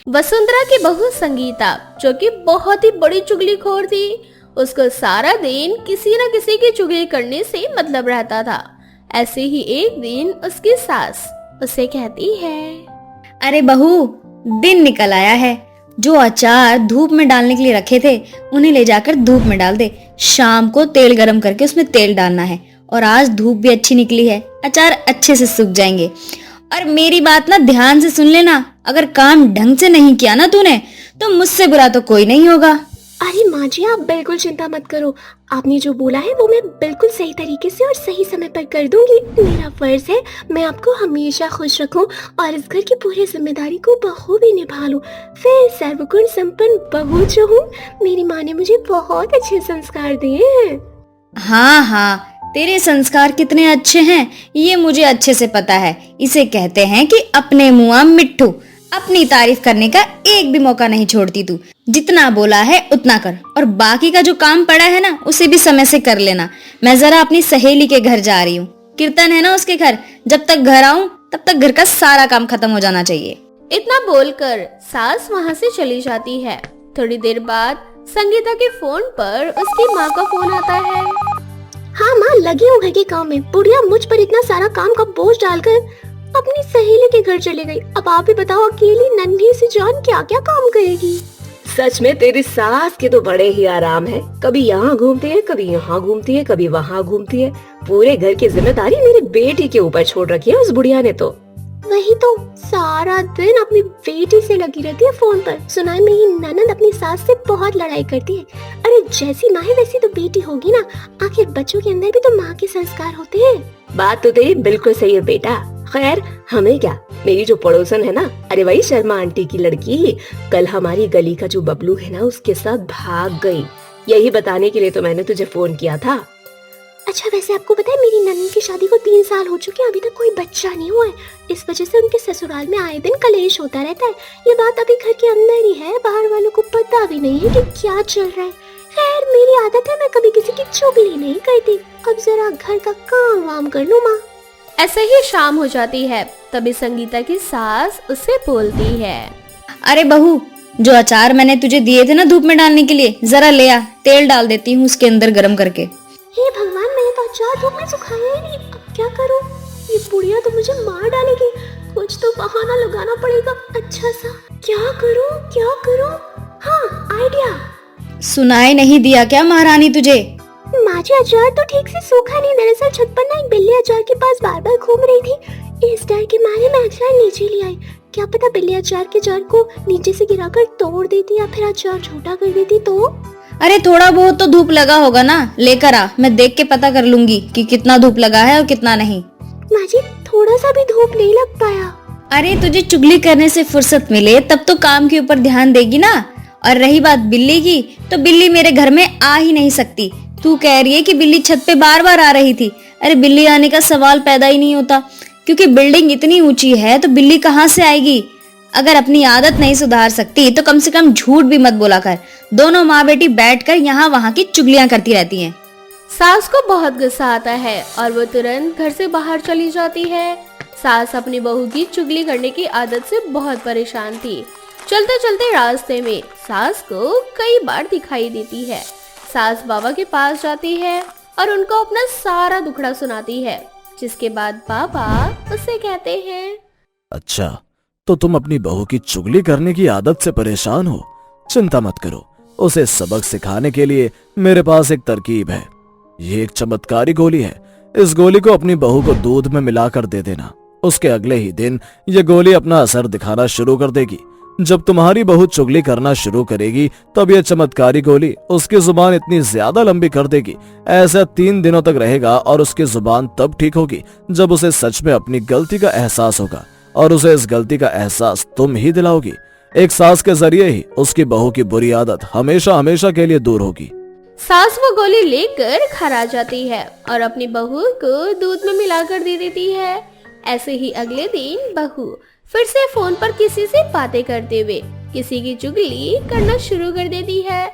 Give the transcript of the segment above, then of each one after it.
वसुंधरा की बहू संगीता, जो कि बहुत ही बड़ी चुगलीखोर थी, उसको सारा दिन किसी न किसी की चुगली करने से मतलब रहता था। ऐसे ही एक दिन उसकी सास उसे कहती है, अरे बहू, दिन निकल आया है। जो अचार धूप में डालने के लिए रखे थे उन्हें ले जाकर धूप में डाल दे। शाम को तेल गरम करके उसमें तेल डालना है। और आज धूप भी अच्छी निकली है, अचार अच्छे से सूख जाएंगे। और मेरी बात ना ध्यान से सुन लेना, अगर काम ढंग से नहीं किया ना तूने तो मुझसे बुरा तो कोई नहीं होगा। अरे माँ जी, आप बिल्कुल चिंता मत करो। आपने जो बोला है वो मैं बिल्कुल सही तरीके से और सही समय पर कर दूंगी। मेरा फर्ज है मैं आपको हमेशा खुश रखूं और इस घर की पूरी जिम्मेदारी को बखूबी निभा लूं। फिर सर्वगुण संपन्न बहू जो हूँ, मेरी माँ ने मुझे बहुत अच्छे संस्कार दिए हैं। हाँ, तेरे संस्कार कितने अच्छे हैं ये मुझे अच्छे से पता है। इसे कहते हैं कि अपने मुआ मिट्ठू। अपनी तारीफ करने का एक भी मौका नहीं छोड़ती तू। जितना बोला है उतना कर, और बाकी का जो काम पड़ा है ना उसे भी समय से कर लेना। मैं जरा अपनी सहेली के घर जा रही हूँ, कीर्तन है ना उसके घर। जब तक घर आऊँ तब तक घर का सारा काम खत्म हो जाना चाहिए। इतना बोलकर सास वहाँ से चली जाती है। थोड़ी देर बाद संगीता के फोन पर उसकी माँ का फोन आता है। हाँ माँ, लगी हूँ घर के काम में। बुढ़िया मुझ पर इतना सारा काम का बोझ डालकर अपनी सहेली के घर चली गई। अब आप ही बताओ, अकेली नन्ही सी जान क्या क्या काम करेगी। सच में तेरी सास के तो बड़े ही आराम है। कभी यहाँ घूमती है, कभी यहाँ घूमती है, कभी वहाँ घूमती है। पूरे घर की जिम्मेदारी मेरी बेटी के ऊपर छोड़ रखी है उस बुढ़िया ने तो। वही तो, सारा दिन अपनी बेटी से लगी रहती है फोन पर। सुना है मेरी ननद अपनी सास से बहुत लड़ाई करती है। अरे जैसी माँ है वैसी तो बेटी होगी ना। आखिर बच्चों के अंदर भी तो माँ के संस्कार होते हैं। बात तो तेरी बिल्कुल सही है बेटा। खैर हमें क्या, मेरी जो पड़ोसन है ना, अरे वही शर्मा आंटी की लड़की, कल हमारी गली का जो बबलू है ना उसके साथ भाग गई। यही बताने के लिए तो मैंने तुझे फोन किया था। अच्छा वैसे आपको पता है मेरी ननद की शादी को 3 साल हो चुके हैं, अभी तक कोई बच्चा नहीं हुआ है। इस वजह से उनके ससुराल में आए दिन कलेश होता रहता है। ये बात अभी घर के अंदर ही है, बाहर वालों को पता भी नहीं है कि क्या चल रहा है। खैर मेरी आदत है, मैं कभी किसी की चुगली नहीं करती। अब जरा घर का काम वाम कर लूं माँ। ऐसे ही शाम हो जाती है। तभी संगीता की सास उसे बोलती है, अरे बहू, जो अचार मैंने तुझे दिए थे ना धूप में डालने के लिए, जरा ले आ, तेल डाल देती हूँ उसके अंदर गरम करके। हे भगवान, मैंने तो अचार धूप में सुखाया ही नहीं। अब क्या करूं? ये बुढ़िया तो मुझे मार डालेगी। कुछ तो बहाना लगाना पड़ेगा अच्छा सा। क्या करूं? हाँ, आइडिया। सुनाई नहीं दिया क्या महारानी तुझे? माँ जी, अचार तो ठीक से सूखा नहीं। दरअसल छत पर ना एक बिल्ली अचार के पास बार बार घूम रही थी। इस डर के मारे मैं अचार नीचे ले आई। क्या पता बिल्ली अचार के जार को नीचे से गिराकर तोड़ देती या फिर अचार छोटा कर देती तो। अरे थोड़ा बहुत तो धूप लगा होगा ना, लेकर आ, मैं देख के पता कर लूंगी कि कितना धूप लगा है और कितना नहीं। माँ जी, थोड़ा सा भी धूप नहीं लग पाया। अरे तुझे चुगली करने से फुर्सत मिले तब तो काम के ऊपर ध्यान देगी ना। और रही बात बिल्ली की, तो बिल्ली मेरे घर में आ ही नहीं सकती। तू कह रही है कि बिल्ली छत पे बार बार आ रही थी। अरे बिल्ली आने का सवाल पैदा ही नहीं होता, क्योंकि बिल्डिंग इतनी ऊंची है तो बिल्ली कहाँ से आएगी। अगर अपनी आदत नहीं सुधार सकती तो कम से कम झूठ भी मत बोला कर। दोनों माँ बेटी बैठकर यहाँ वहाँ की चुगलियाँ करती रहती हैं। सास को बहुत गुस्सा आता है और वो तुरंत घर से बाहर चली जाती है। सास अपनी बहू की चुगली करने की आदत से बहुत परेशान थी। चलते चलते रास्ते में सास को कई बार दिखाई देती है। सास बाबा के पास जाती है और उनको अपना सारा दुखड़ा सुनाती है, जिसके बाद बाबा उसे कहते हैं, अच्छा, तो तुम अपनी बहू की चुगली करने की आदत से परेशान हो। चिंता मत करो, उसे सबक सिखाने के लिए मेरे पास एक तरकीब है। ये एक चमत्कारी गोली है। इस गोली को अपनी बहू को दूध में मिलाकर दे देना। उसके अगले ही दिन ये गोली अपना असर दिखाना शुरू कर देगी। जब तुम्हारी बहू चुगली करना शुरू करेगी तब यह चमत्कारी गोली उसकी जुबान इतनी ज्यादा लंबी कर देगी। ऐसा 3 दिनों तक रहेगा और उसकी जुबान तब ठीक होगी जब उसे सच में अपनी गलती का एहसास होगा, और उसे इस गलती का एहसास तुम ही दिलाओगी। एक सास के जरिए ही उसकी बहू की बुरी आदत हमेशा हमेशा के लिए दूर होगी। सास वो गोली लेकर घर आ जाती है और अपनी बहू को दूध में मिलाकर दे देती है। ऐसे ही अगले दिन बहू फिर से फोन पर किसी से बातें करते हुए किसी की चुगली करना शुरू कर देती है।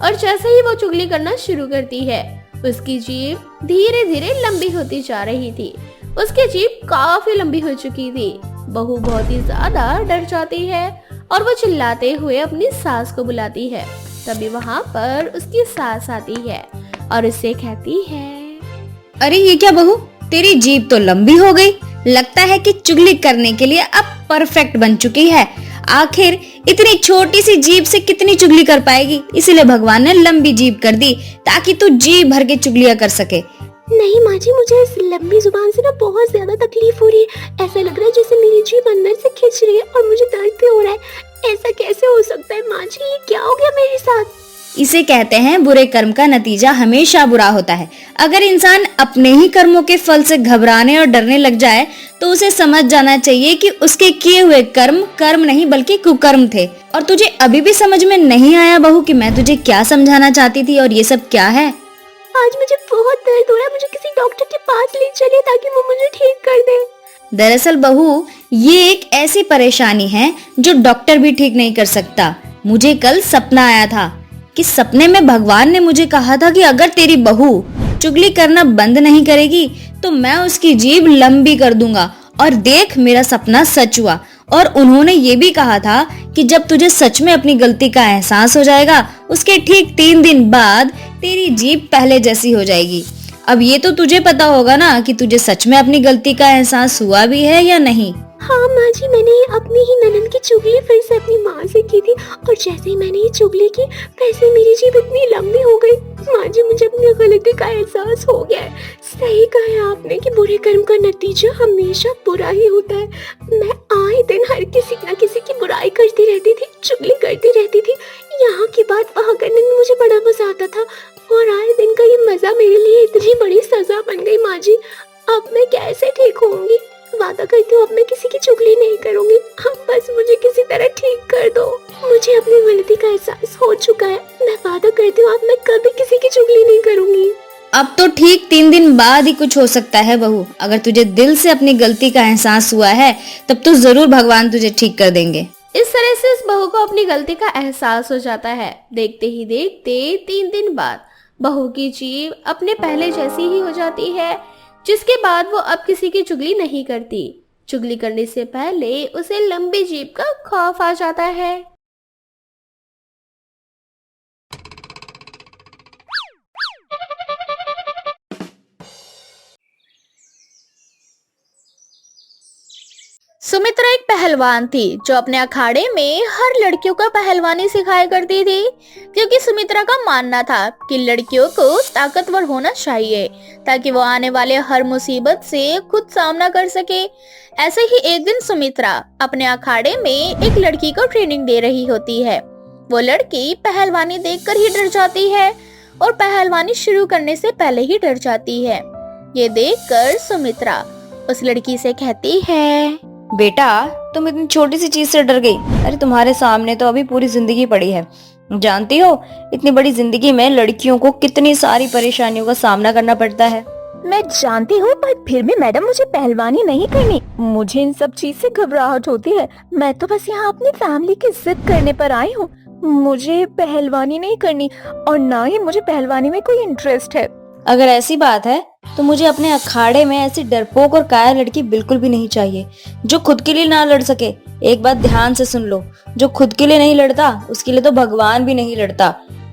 और जैसे ही वो चुगली करना शुरू करती है, उसकी जीभ धीरे धीरे लंबी होती जा रही थी। उसकी जीभ काफी लंबी हो चुकी थी। बहू बहुत ही ज्यादा डर जाती है और वो चिल्लाते हुए अपनी सास को बुलाती है। तभी वहाँ पर उसकी सास आती है और उससे कहती है, अरे ये क्या बहू, तेरी जीभ तो लंबी हो गई। लगता है कि चुगली करने के लिए अब परफेक्ट बन चुकी है। आखिर इतनी छोटी सी जीभ से कितनी चुगली कर पाएगी, इसीलिए भगवान ने लंबी जीभ कर दी ताकि तू जीभ भर के चुगलियां कर सके। नहीं माँ जी, मुझे इस लंबी जुबान से ना बहुत ज्यादा तकलीफ हो रही है। ऐसा लग रहा है जैसे मेरी जीभ अंदर से खिंच रही है और मुझे दर्द भी हो रहा है। ऐसा कैसे हो सकता है माँ जी, ये क्या हो गया मेरे साथ? इसे कहते हैं बुरे कर्म का नतीजा हमेशा बुरा होता है। अगर इंसान अपने ही कर्मों के फल से घबराने और डरने लग जाए तो उसे समझ जाना चाहिए कि उसके किए हुए कर्म कर्म नहीं बल्कि कुकर्म थे। और तुझे अभी भी समझ में नहीं आया बहू कि मैं तुझे क्या समझाना चाहती थी और ये सब क्या है? आज मुझे बहुत दर्द हो रहा है, मुझे किसी डॉक्टर के पास ले चलिए ताकि वो मुझे ठीक कर दे। दरअसल बहू, ये एक ऐसी परेशानी है जो डॉक्टर भी ठीक नहीं कर सकता। मुझे कल सपना आया था कि सपने में भगवान ने मुझे कहा था कि अगर तेरी बहू चुगली करना बंद नहीं करेगी तो मैं उसकी जीभ लंबी कर दूंगा। और देख, मेरा सपना सच हुआ। और उन्होंने ये भी कहा था कि जब तुझे सच में अपनी गलती का एहसास हो जाएगा, उसके ठीक 3 दिन बाद तेरी जीभ पहले जैसी हो जाएगी। अब ये तो तुझे पता होगा ना कि तुझे सच में अपनी गलती का एहसास हुआ भी है या नहीं। हाँ माँ जी, मैंने अपनी ही ननद की चुगली फिर से अपनी माँ से की थी और जैसे ही मैंने ये चुगली की वैसे ही मेरी जीभ इतनी लंबी हो गई। माँ जी, मुझे अपनी गलती का एहसास हो गया है। सही कहा है आपने कि बुरे कर्म का नतीजा हमेशा बुरा ही होता है। मैं आए दिन हर किसी न किसी की बुराई करती रहती थी, चुगली करती रहती थी। यहाँ की बात वहाँ करने में मुझे बड़ा मजा आता था और आए दिन का ये मजा मेरे लिए इतनी बड़ी सजा बन गई। माँ जी, अब मैं कैसे ठीक होंगी? वादा करती हूँ अब मैं किसी की चुगली नहीं करूंगी। अब बस मुझे किसी तरह ठीक कर दो। मुझे अपनी गलती का एहसास हो चुका है। मैं वादा करती हूँ अब मैं कभी किसी की चुगली नहीं करूंगी। अब तो ठीक 3 दिन बाद ही कुछ हो सकता है बहू। अगर तुझे दिल से अपनी गलती का एहसास हुआ है तब तो जरूर भगवान तुझे ठीक कर देंगे। इस तरह से इस बहू को अपनी गलती का एहसास हो जाता है। देखते ही देखते 3 दिन बाद बहू की जीभ अपने पहले जैसी ही हो जाती है, जिसके बाद वो अब किसी की चुगली नहीं करती। चुगली करने से पहले उसे लंबी जीभ का खौफ आ जाता है। सुमित्रा एक पहलवान थी जो अपने अखाड़े में हर लड़कियों को पहलवानी सिखाया करती थी, क्योंकि सुमित्रा का मानना था कि लड़कियों को ताकतवर होना चाहिए ताकि वो आने वाले हर मुसीबत से खुद सामना कर सके। ऐसे ही एक दिन सुमित्रा अपने अखाड़े में एक लड़की को ट्रेनिंग दे रही होती है। वो लड़की पहलवानी देखकर ही डर जाती है और पहलवानी शुरू करने से पहले ही डर जाती है। ये देखकर सुमित्रा उस लड़की से कहती है, बेटा, तुम इतनी छोटी सी चीज से डर गई। अरे तुम्हारे सामने तो अभी पूरी जिंदगी पड़ी है। जानती हो इतनी बड़ी जिंदगी में लड़कियों को कितनी सारी परेशानियों का सामना करना पड़ता है। मैं जानती हूँ, पर फिर भी मैडम मुझे पहलवानी नहीं करनी। मुझे इन सब चीज से घबराहट होती है। मैं तो बस यहाँ अपनी फैमिली की जिद करने पर आई हूँ। मुझे पहलवानी नहीं करनी और ना ही मुझे पहलवानी में कोई इंटरेस्ट है। अगर ऐसी बात है तो मुझे अपने अखाड़े में ऐसी डरपोक और कायर लड़की बिल्कुल भी नहीं चाहिए जो खुद के लिए ना लड़ सके। एक बात ध्यान से सुन लो, जो खुद के लिए नहीं लड़ता उसके लिए तो भगवान भी नहीं लड़ता।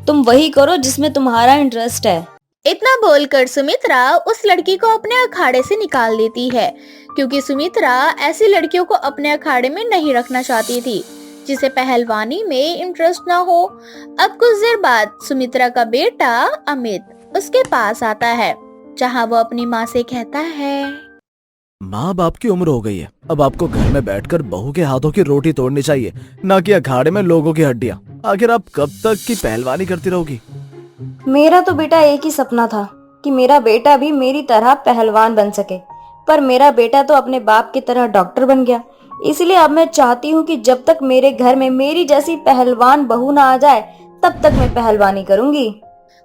तुम वही करो जिसमें तुम्हारा इंटरेस्ट है। इतना बोलकर सुमित्रा उस लड़की को अपने अखाड़े से निकाल देती है, क्योंकि सुमित्रा ऐसी लड़कियों को अपने अखाड़े में नहीं रखना चाहती थी जिसे पहलवानी में इंटरेस्ट ना हो। अब कुछ देर बाद सुमित्रा का बेटा अमित उसके पास आता है, जहाँ वो अपनी माँ से कहता है, माँ बाप की उम्र हो गई है, अब आपको घर में बैठकर बहू के हाथों की रोटी तोड़नी चाहिए, ना कि अखाड़े में लोगों की हड्डियाँ। आखिर आप कब तक की पहलवानी करती रहोगी? मेरा तो बेटा एक ही सपना था कि मेरा बेटा भी मेरी तरह पहलवान बन सके, पर मेरा बेटा तो अपने बाप की तरह डॉक्टर बन गया। इसलिए अब मैं चाहती हूँ कि जब तक मेरे घर में मेरी जैसी पहलवान बहू ना आ जाए तब तक मैं पहलवानी करूँगी।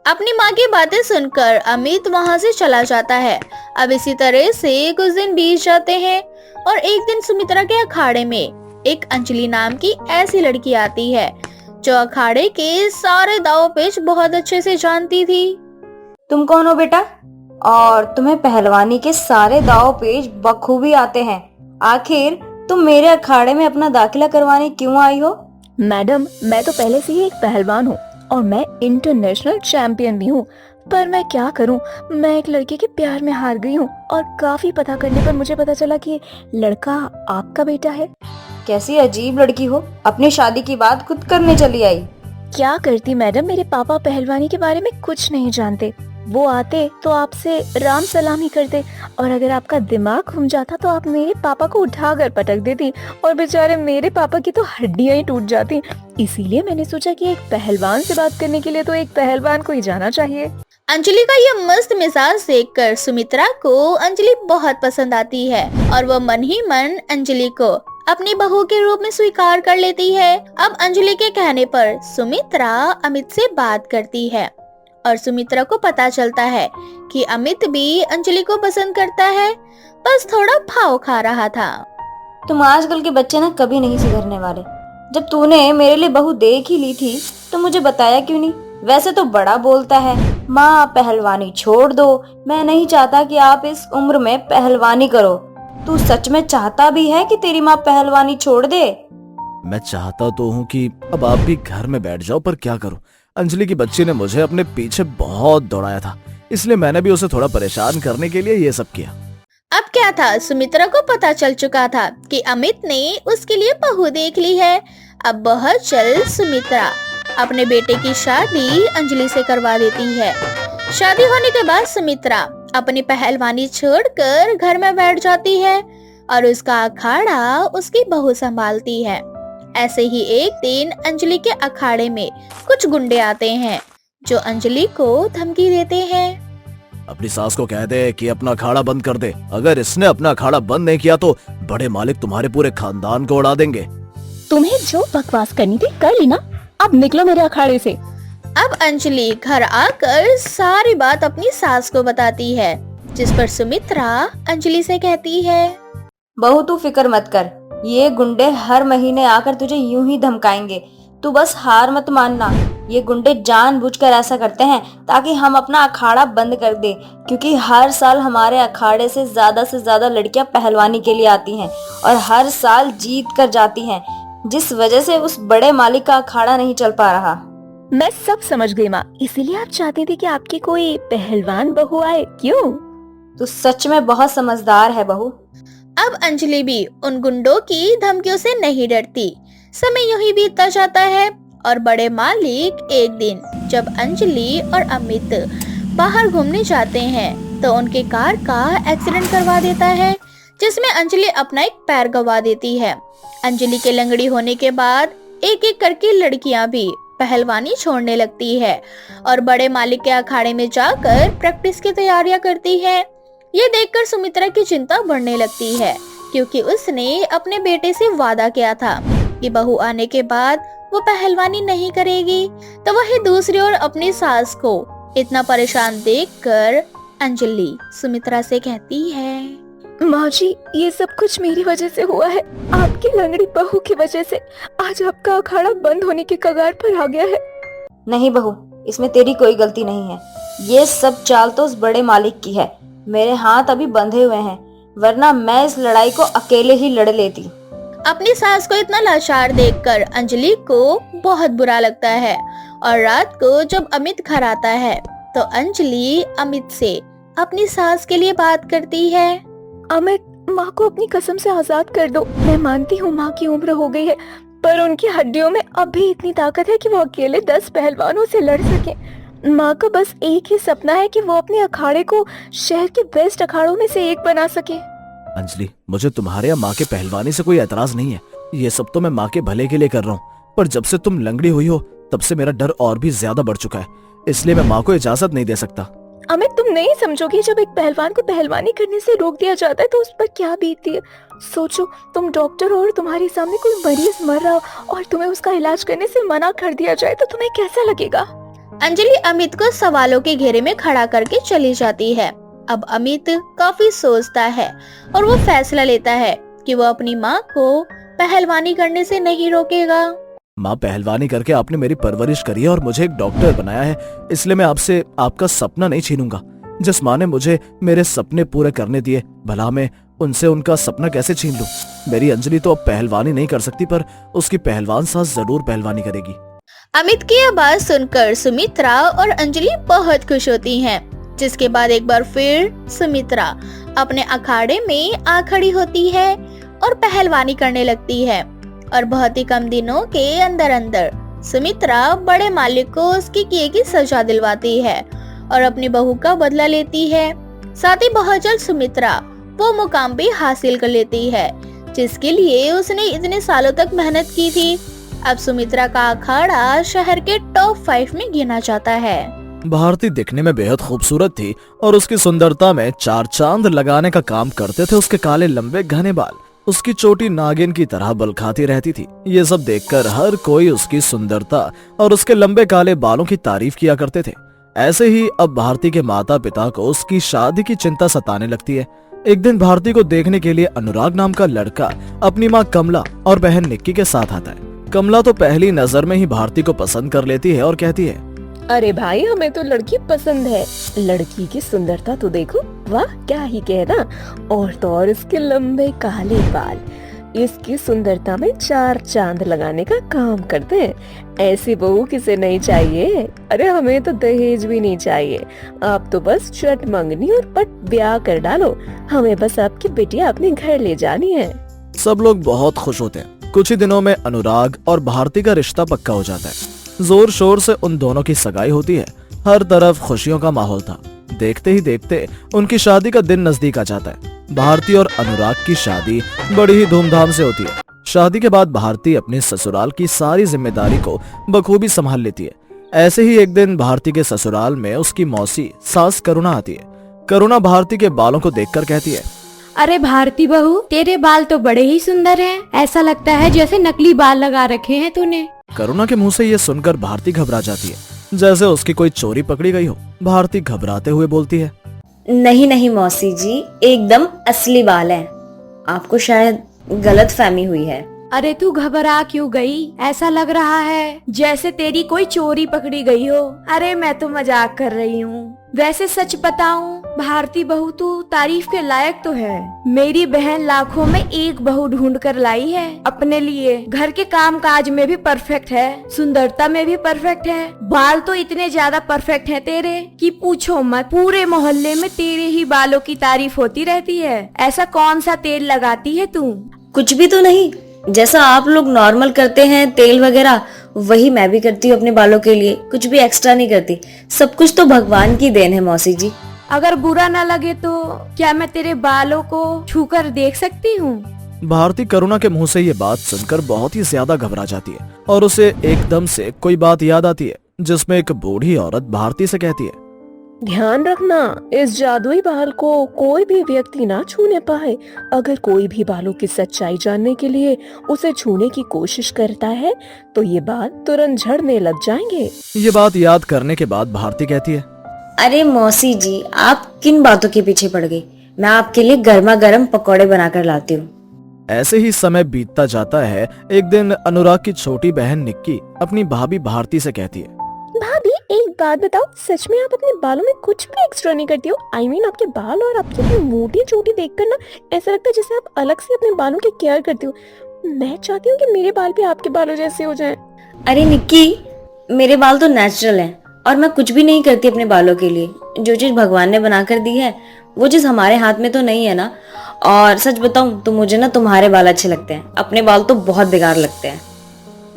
अपनी माँ की बातें सुनकर अमित वहाँ से चला जाता है। अब इसी तरह से कुछ दिन बीत जाते हैं और एक दिन सुमित्रा के अखाड़े में एक अंजलि नाम की ऐसी लड़की आती है जो अखाड़े के सारे दाव पेच बहुत अच्छे से जानती थी। तुम कौन हो बेटा? और तुम्हें पहलवानी के सारे दाव पेच बखूबी आते हैं। आखिर तुम मेरे अखाड़े में अपना दाखिला करवाने क्यों आई हो? मैडम, मैं तो पहले से ही एक पहलवान हूँ और मैं इंटरनेशनल चैंपियन भी हूँ, पर मैं क्या करूँ, मैं एक लड़के के प्यार में हार गई हूँ और काफी पता करने पर मुझे पता चला कि लड़का आपका बेटा है। कैसी अजीब लड़की हो, अपनी शादी की बात खुद करने चली आई। क्या करती मैडम, मेरे पापा पहलवानी के बारे में कुछ नहीं जानते। वो आते तो आपसे राम सलाम ही करते और अगर आपका दिमाग घूम जाता तो आप मेरे पापा को उठाकर पटक देती और बेचारे मेरे पापा की तो हड्डियां ही टूट जाती। इसीलिए मैंने सोचा कि एक पहलवान से बात करने के लिए तो एक पहलवान को ही जाना चाहिए। अंजलि का ये मस्त मिजाज देखकर सुमित्रा को अंजलि बहुत पसंद आती है और वो मन ही मन अंजलि को अपनी बहू के रूप में स्वीकार कर लेती है। अब अंजलि के कहने पर सुमित्रा अमित से बात करती है और सुमित्रा को पता चलता है कि अमित भी अंजलि को पसंद करता है, बस थोड़ा भाव खा रहा था। तुम आजकल के बच्चे ना कभी नहीं सुधरने वाले। जब तूने मेरे लिए बहू देख ही ली थी तो मुझे बताया क्यों नहीं? वैसे तो बड़ा बोलता है, माँ पहलवानी छोड़ दो, मैं नहीं चाहता कि आप इस उम्र में पहलवानी करो। तू सच में चाहता भी है कि तेरी माँ पहलवानी छोड़ दे? मैं चाहता तो हूँ कि अब आप भी घर में बैठ जाओ, पर क्या करूँ, अंजलि की बच्ची ने मुझे अपने पीछे बहुत दौड़ाया था, इसलिए मैंने भी उसे थोड़ा परेशान करने के लिए ये सब किया। अब क्या था, सुमित्रा को पता चल चुका था कि अमित ने उसके लिए बहू देख ली है। अब बहुत जल्द सुमित्रा अपने बेटे की शादी अंजलि से करवा देती है। शादी होने के बाद सुमित्रा अपनी पहलवानी छोड़कर घर में बैठ जाती है और उसका अखाड़ा उसकी बहू संभालती है। ऐसे ही एक दिन अंजलि के अखाड़े में कुछ गुंडे आते हैं जो अंजलि को धमकी देते हैं। अपनी सास को कह दे कि अपना अखाड़ा बंद कर दे, अगर इसने अपना अखाड़ा बंद नहीं किया तो बड़े मालिक तुम्हारे पूरे खानदान को उड़ा देंगे। तुम्हें जो बकवास करनी थी कर ली ना, अब निकलो मेरे अखाड़े से। अब अंजलि घर आकर सारी बात अपनी सास को बताती है, जिस पर सुमित्रा अंजलि से कहती है, बहू तू फिक्र मत कर, ये गुंडे हर महीने आकर तुझे यूं ही धमकाएंगे, तू बस हार मत मानना। ये गुंडे जानबूझकर ऐसा करते हैं ताकि हम अपना अखाड़ा बंद कर दें, क्योंकि हर साल हमारे अखाड़े से ज्यादा लड़कियां पहलवानी के लिए आती हैं और हर साल जीत कर जाती हैं, जिस वजह से उस बड़े मालिक का अखाड़ा नहीं चल पा रहा। मैं सब समझ गई माँ, इसीलिए आप चाहती थी कि आपकी कोई पहलवान बहू आए, क्यों? तू सच में बहुत समझदार है बहू। अब अंजलि भी उन गुंडों की धमकियों से नहीं डरती। समय यूं ही बीतता जाता है और बड़े मालिक एक दिन जब अंजलि और अमित बाहर घूमने जाते हैं तो उनके कार का एक्सीडेंट करवा देता है, जिसमें अंजलि अपना एक पैर गंवा देती है। अंजलि के लंगड़ी होने के बाद एक एक करके लड़कियां भी पहलवानी छोड़ने लगती है और बड़े मालिक के अखाड़े में जाकर प्रैक्टिस की तैयारियां करती है। ये देखकर सुमित्रा की चिंता बढ़ने लगती है, क्योंकि उसने अपने बेटे से वादा किया था कि बहू आने के बाद वो पहलवानी नहीं करेगी। तो वही दूसरी ओर अपनी सास को इतना परेशान देखकर अंजलि सुमित्रा से कहती है, माँ जी, ये सब कुछ मेरी वजह से हुआ है। आपकी लंगड़ी बहू की वजह से आज आपका अखाड़ा बंद होने के कगार पर आ गया है। नहीं बहू, इसमें तेरी कोई गलती नहीं है। ये सब चाल तो उस बड़े मालिक की है। मेरे हाथ अभी बंधे हुए हैं, वरना मैं इस लड़ाई को अकेले ही लड़ लेती। अपनी सास को इतना लाचार देखकर अंजलि को बहुत बुरा लगता है और रात को जब अमित घर आता है तो अंजलि अमित से अपनी सास के लिए बात करती है। अमित, माँ को अपनी कसम से आजाद कर दो। मैं मानती हूँ माँ की उम्र हो गई है, पर उनकी हड्डियों में अब भी इतनी ताकत है कि वो अकेले 10 पहलवानों से लड़ सके। माँ का बस एक ही सपना है कि वो अपने अखाड़े को शहर के बेस्ट अखाड़ों में से एक बना सके। अंजलि, मुझे तुम्हारे या माँ के पहलवानी से कोई एतराज नहीं है। ये सब तो मैं माँ के भले के लिए कर रहा हूँ, पर जब से तुम लंगड़ी हुई हो तब से मेरा डर और भी ज्यादा बढ़ चुका है, इसलिए मैं माँ को इजाजत नहीं दे सकता। अमित, तुम नहीं समझोगी, जब एक पहलवान को पहलवानी करने से रोक दिया जाता है तो उस पर क्या बीतती है। सोचो, तुम डॉक्टर हो और तुम्हारे सामने कोई मरीज मर रहा हो और तुम्हें उसका इलाज करने से मना कर दिया जाए तो तुम्हें कैसा लगेगा। अंजलि अमित को सवालों के घेरे में खड़ा करके चली जाती है। अब अमित काफी सोचता है और वो फैसला लेता है कि वो अपनी माँ को पहलवानी करने से नहीं रोकेगा। माँ, पहलवानी करके आपने मेरी परवरिश करी है और मुझे एक डॉक्टर बनाया है, इसलिए मैं आपसे आपका सपना नहीं छीनूंगा। जिस माँ ने मुझे मेरे सपने पूरे करने दिए, भला मैं उनसे उनका सपना कैसे छीन लूं? मेरी अंजलि तो अब पहलवानी नहीं कर सकती, पर उसकी पहलवान सास जरूर पहलवानी करेगी। अमित की यह बात सुनकर सुमित्रा और अंजलि बहुत खुश होती हैं। जिसके बाद एक बार फिर सुमित्रा अपने अखाड़े में आ खड़ी होती है और पहलवानी करने लगती है। और बहुत ही कम दिनों के अंदर अंदर सुमित्रा बड़े मालिक को उसके किए की सजा दिलवाती है और अपनी बहू का बदला लेती है। साथ ही बहुत जल्द सुमित्रा वो मुकाम भी हासिल कर लेती है जिसके लिए उसने इतने सालों तक मेहनत की थी। अब सुमित्रा का अखाड़ा शहर के टॉप 5 में गिना जाता है। भारती दिखने में बेहद खूबसूरत थी और उसकी सुंदरता में 4 चांद लगाने का काम करते थे उसके काले लंबे घने बाल। उसकी चोटी नागिन की तरह बल खाती रहती थी। ये सब देखकर हर कोई उसकी सुंदरता और उसके लंबे काले बालों की तारीफ किया करते थे। ऐसे ही अब भारती के माता पिता को उसकी शादी की चिंता सताने लगती है। एक दिन भारती को देखने के लिए अनुराग नाम का लड़का अपनी माँ कमला और बहन निक्की के साथ आता है। कमला तो पहली नजर में ही भारती को पसंद कर लेती है और कहती है, अरे भाई, हमें तो लड़की पसंद है। लड़की की सुंदरता तो देखो, वाह क्या ही कहना। और तो और इसके लंबे काले बाल इसकी सुंदरता में 4 चांद लगाने का काम करते हैं। ऐसी बहू किसे नहीं चाहिए। अरे हमें तो दहेज भी नहीं चाहिए। आप तो बस चट मंगनी और पट ब्याह कर डालो। हमें बस आपकी बिटिया अपने घर ले जानी है। सब लोग बहुत खुश होते हैं। कुछ ही दिनों में अनुराग और भारती का रिश्ता पक्का हो जाता है। जोर शोर से उन दोनों की सगाई होती है। हर तरफ खुशियों का माहौल था। देखते ही देखते उनकी शादी का दिन नजदीक आ जाता है। भारती और अनुराग की शादी बड़ी ही धूमधाम से होती है। शादी के बाद भारती अपने ससुराल की सारी जिम्मेदारी को बखूबी संभाल लेती है। ऐसे ही एक दिन भारती के ससुराल में उसकी मौसी सास करुणा आती है। करुणा भारती के बालों को देखकर कहती है, अरे भारती बहू, तेरे बाल तो बड़े ही सुंदर हैं। ऐसा लगता है जैसे नकली बाल लगा रखे हैं तूने। करुणा के मुंह से ये सुनकर भारती घबरा जाती है, जैसे उसकी कोई चोरी पकड़ी गई हो। भारती घबराते हुए बोलती है, नहीं नहीं मौसी जी, एकदम असली बाल हैं। आपको शायद गलत फहमी हुई है। अरे तू घबरा क्यों गई? ऐसा लग रहा है जैसे तेरी कोई चोरी पकड़ी गई हो। अरे मैं तो मजाक कर रही हूँ। वैसे सच बताऊं, भारती बहू तू तारीफ के लायक तो है। मेरी बहन लाखों में एक बहू ढूंढ कर लाई है अपने लिए। घर के काम काज में भी परफेक्ट है, सुंदरता में भी परफेक्ट है। बाल तो इतने ज्यादा परफेक्ट हैं तेरे कि पूछो मत। पूरे मोहल्ले में तेरे ही बालों की तारीफ होती रहती है। ऐसा कौन सा तेल लगाती है तू? कुछ भी तो नहीं, जैसा आप लोग नॉर्मल करते हैं तेल वगैरह, वही मैं भी करती हूँ अपने बालों के लिए। कुछ भी एक्स्ट्रा नहीं करती। सब कुछ तो भगवान की देन है मौसी जी। अगर बुरा ना लगे तो क्या मैं तेरे बालों को छूकर देख सकती हूँ? भारती करुणा के मुंह से ये बात सुनकर बहुत ही ज्यादा घबरा जाती है और उसे एकदम से कोई बात याद आती है जिसमें एक बूढ़ी औरत भारती से कहती है, ध्यान रखना, इस जादुई बाल को कोई भी व्यक्ति ना छूने पाए। अगर कोई भी बालों की सच्चाई जानने के लिए उसे छूने की कोशिश करता है तो ये बाल तुरंत झड़ने लग जाएंगे। ये बात याद करने के बाद भारती कहती है, अरे मौसी जी, आप किन बातों के पीछे पड़ गई? मैं आपके लिए गर्मा गर्म पकौड़े बनाकर लाती हूँ। ऐसे ही समय बीतता जाता है। एक दिन अनुराग की छोटी बहन निक्की अपनी भाभी भारती से कहती है, भाभी एक बात बताओ, सच में आप अपने बालों में कुछ भी एक्स्ट्रा नहीं करती हो? I mean, आपके बाल और आपकी अपनी मोटी चोटी देखकर ना ऐसा लगता है जैसे आप अलग से अपने बालों की केयर करती हो। मैं चाहती हूँ कि मेरे बाल भी आपके बालों जैसे हो जाएं। अरे निक्की, मेरे बाल तो नेचुरल हैं और मैं कुछ भी नहीं करती अपने बालों के लिए। जो चीज भगवान ने बना कर दी है वो चीज हमारे हाथ में तो नहीं है ना। और सच बताऊं तो मुझे ना तुम्हारे बाल अच्छे लगते हैं, अपने बाल तो बहुत बेकार लगते हैं।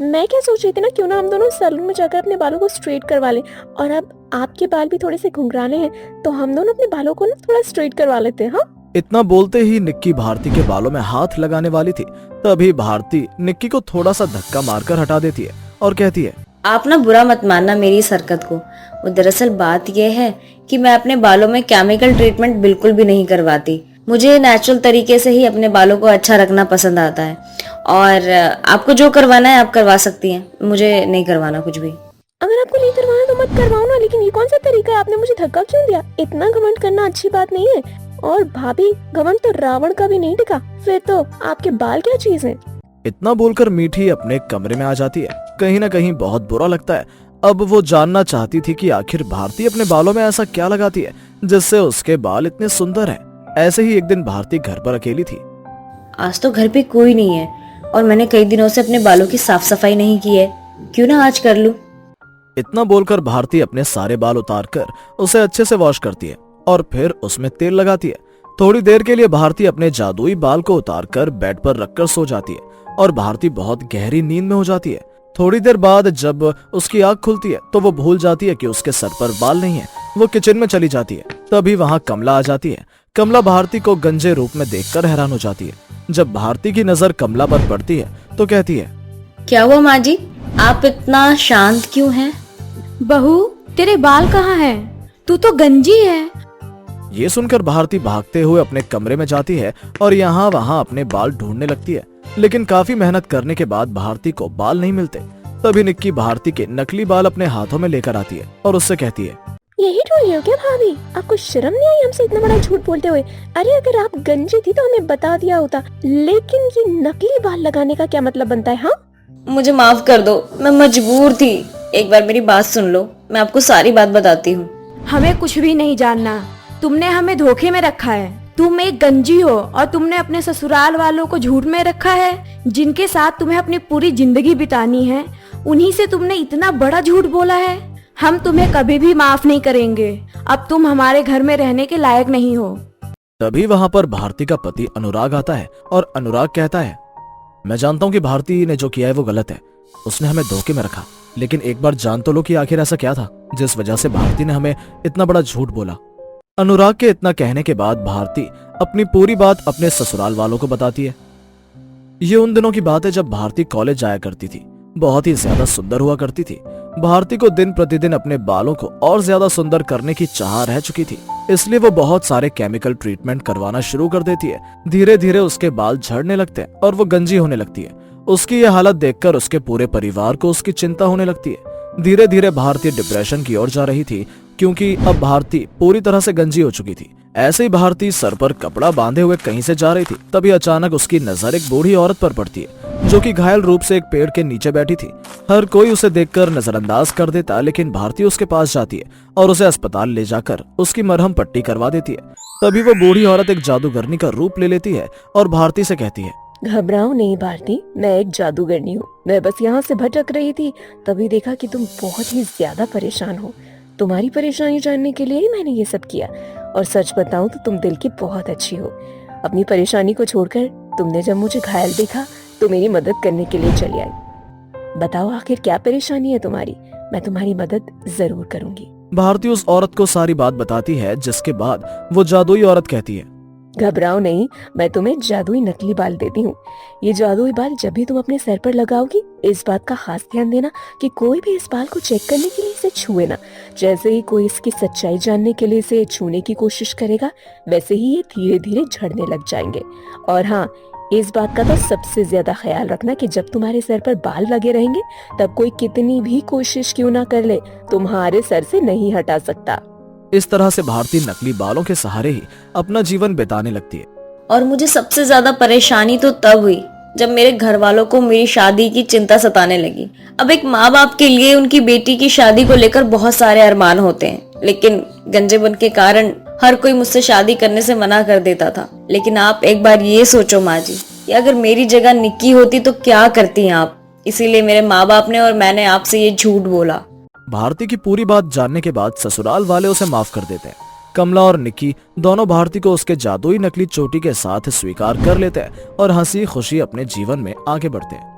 मैं क्या सोच रही थी ना, क्यों ना हम दोनों सैलून में जाकर अपने बालों को स्ट्रेट करवा लें। और अब आपके बाल भी थोड़े से घुंघराले हैं तो हम दोनों अपने बालों को ना थोड़ा स्ट्रेट करवा लेते हैं। हाँ, इतना बोलते ही निक्की भारती के बालों में हाथ लगाने वाली थी। तभी भारती निक्की को थोड़ा सा धक्का मारकर हटा देती है और कहती है, आप ना बुरा मत मानना मेरी इस हरकत को। वो दरअसल बात यह है कि मैं अपने बालों में केमिकल ट्रीटमेंट बिल्कुल भी नहीं करवाती। मुझे नेचुरल तरीके से ही अपने बालों को अच्छा रखना पसंद आता है। और आपको जो करवाना है आप करवा सकती हैं, मुझे नहीं करवाना कुछ भी। अगर आपको नहीं करवाना तो मत करवाओ ना, लेकिन ये कौन सा तरीका है? आपने मुझे धक्का क्यों दिया? इतना घमंड करना अच्छी बात नहीं है। और भाभी, घमंड तो रावण का भी नहीं दिखा। फिर तो आपके बाल क्या चीज है? इतना बोलकर मीठी अपने कमरे में आ जाती है। कहीं न कहीं बहुत बुरा लगता है। अब वो जानना चाहती थी कि आखिर भारती अपने बालों में ऐसा क्या लगाती है जिससे उसके बाल इतने सुंदर हैं। ऐसे ही एक दिन भारती घर पर अकेली थी। आज तो घर पे कोई नहीं है और मैंने कई दिनों से अपने बालों की साफ सफाई नहीं की है, क्यों ना आज कर लूं। इतना बोलकर भारती अपने सारे बाल उतार कर उसे अच्छे से वॉश करती है और फिर उसमें तेल लगाती है। थोड़ी देर के लिए भारती अपने जादुई बाल को उतारकर बेड पर रखकर सो जाती है और भारती बहुत गहरी नींद में हो जाती है। थोड़ी देर बाद जब उसकी आंख खुलती है तो वो भूल जाती है कि उसके सर पर बाल नहीं है। वो किचन में चली जाती है, तभी वहाँ कमला आ जाती है। कमला भारती को गंजे रूप में देखकर हैरान हो जाती है। जब भारती की नजर कमला पर पड़ती है तो कहती है, क्या हुआ माँ जी, आप इतना शांत क्यों हैं? बहू, तेरे बाल कहाँ हैं? तू तो गंजी है। ये सुनकर भारती भागते हुए अपने कमरे में जाती है और यहाँ वहाँ अपने बाल ढूंढने लगती है, लेकिन काफी मेहनत करने के बाद भारती को बाल नहीं मिलते। तभी निक्की भारती के नकली बाल अपने हाथों में लेकर आती है और उससे कहती है, यही ढूंढ रही हो क्या भाभी? आपको शर्म नहीं आई हमसे इतना बड़ा झूठ बोलते हुए? अरे अगर आप गंजी थी तो हमें बता दिया होता, लेकिन ये नकली बाल लगाने का क्या मतलब बनता है? हाँ, मुझे माफ कर दो, मैं मजबूर थी। एक बार मेरी बात सुन लो, मैं आपको सारी बात बताती हूँ। हमें कुछ भी नहीं जानना, तुमने हमें धोखे में रखा है। तुम एक गंजी हो और तुमने अपने ससुराल वालों को झूठ में रखा है, जिनके साथ तुम्हें अपनी पूरी जिंदगी बितानी है। उन्हीं से तुमने इतना बड़ा झूठ बोला है। हम तुम्हें कभी भी माफ नहीं करेंगे। अब तुम हमारे घर में रहने के लायक नहीं हो। तभी वहाँ पर भारती का पति अनुराग आता है और अनुराग कहता है, मैं जानता हूँ कि भारती ने जो किया है वो गलत है, उसने हमें धोखे में रखा, लेकिन एक बार जान तो लो कि आखिर ऐसा क्या था जिस वजह से भारती ने हमें इतना बड़ा झूठ बोला। अनुराग के इतना कहने के बाद भारती अपनी पूरी बात अपने ससुराल वालों को बताती है। ये उन दिनों की बात है जब भारती कॉलेज जाया करती थी। बहुत ही ज्यादा सुंदर हुआ करती थी। भारती को दिन प्रतिदिन अपने बालों को और ज्यादा सुंदर करने की चाह रह चुकी थी, इसलिए वो बहुत सारे केमिकल ट्रीटमेंट करवाना शुरू कर देती है। धीरे धीरे उसके बाल झड़ने लगते हैं और वो गंजी होने लगती है। उसकी ये हालत देखकर उसके पूरे परिवार को उसकी चिंता होने लगती है। धीरे धीरे भारती डिप्रेशन की ओर जा रही थी, क्योंकि अब भारती पूरी तरह से गंजी हो चुकी थी। ऐसे ही भारती सर पर कपड़ा बांधे हुए कहीं से जा रही थी, तभी अचानक उसकी नजर एक बूढ़ी औरत पर पड़ती है, जो कि घायल रूप से एक पेड़ के नीचे बैठी थी। हर कोई उसे देखकर नजरअंदाज कर देता, लेकिन भारती उसके पास जाती है और उसे अस्पताल ले जाकर उसकी मरहम पट्टी करवा देती है। तभी वो बूढ़ी औरत एक जादूगरनी का रूप ले लेती है और भारती से कहती है, घबराओ नहीं भारती, मैं एक जादूगरनी हूँ। मैं बस यहाँ से भटक रही थी, तभी देखा कि तुम बहुत ही ज्यादा परेशान हो। तुम्हारी परेशानी जानने के लिए ही मैंने ये सब किया, और सच बताऊं तो तुम दिल की बहुत अच्छी हो। अपनी परेशानी को छोड़कर तुमने जब मुझे घायल देखा तो मेरी मदद करने के लिए चली आई। बताओ आखिर क्या परेशानी है तुम्हारी? मैं तुम्हारी मदद जरूर करूंगी। भारती उस औरत को सारी बात बताती है, जिसके बाद वो जादुई औरत कहती है, घबराओ नहीं, मैं तुम्हें जादुई नकली बाल देती हूँ। ये जादुई बाल जब भी तुम अपने सर पर लगाओगी, इस बात का खास ध्यान देना कि कोई भी इस बाल को चेक करने के लिए इसे छुए ना। जैसे ही कोई इसकी सच्चाई जानने के लिए इसे छूने की कोशिश करेगा, वैसे ही ये धीरे धीरे झड़ने लग जाएंगे। और हाँ, इस बात का तो सबसे ज्यादा ख्याल रखना कि जब तुम्हारे सर पर बाल लगे रहेंगे, तब कोई कितनी भी कोशिश क्यों ना कर ले, तुम्हारे सर से नहीं हटा सकता। इस तरह से भारती नकली बालों के सहारे ही अपना जीवन बिताने लगती है। और मुझे सबसे ज्यादा परेशानी तो तब हुई जब मेरे घर वालों को मेरी शादी की चिंता सताने लगी। अब एक माँ बाप के लिए उनकी बेटी की शादी को लेकर बहुत सारे अरमान होते हैं, लेकिन गंजेपन के कारण हर कोई मुझसे शादी करने से मना कर देता था। लेकिन आप एक बार ये सोचो माँ जी, कि अगर मेरी जगह निक्की होती तो क्या करती आप? इसीलिए मेरे माँ बाप ने और मैंने आपसे ये झूठ बोला। भारती की पूरी बात जानने के बाद ससुराल वाले उसे माफ कर देते हैं। कमला और निक्की दोनों भारती को उसके जादुई नकली चोटी के साथ स्वीकार कर लेते हैं और हंसी खुशी अपने जीवन में आगे बढ़ते हैं।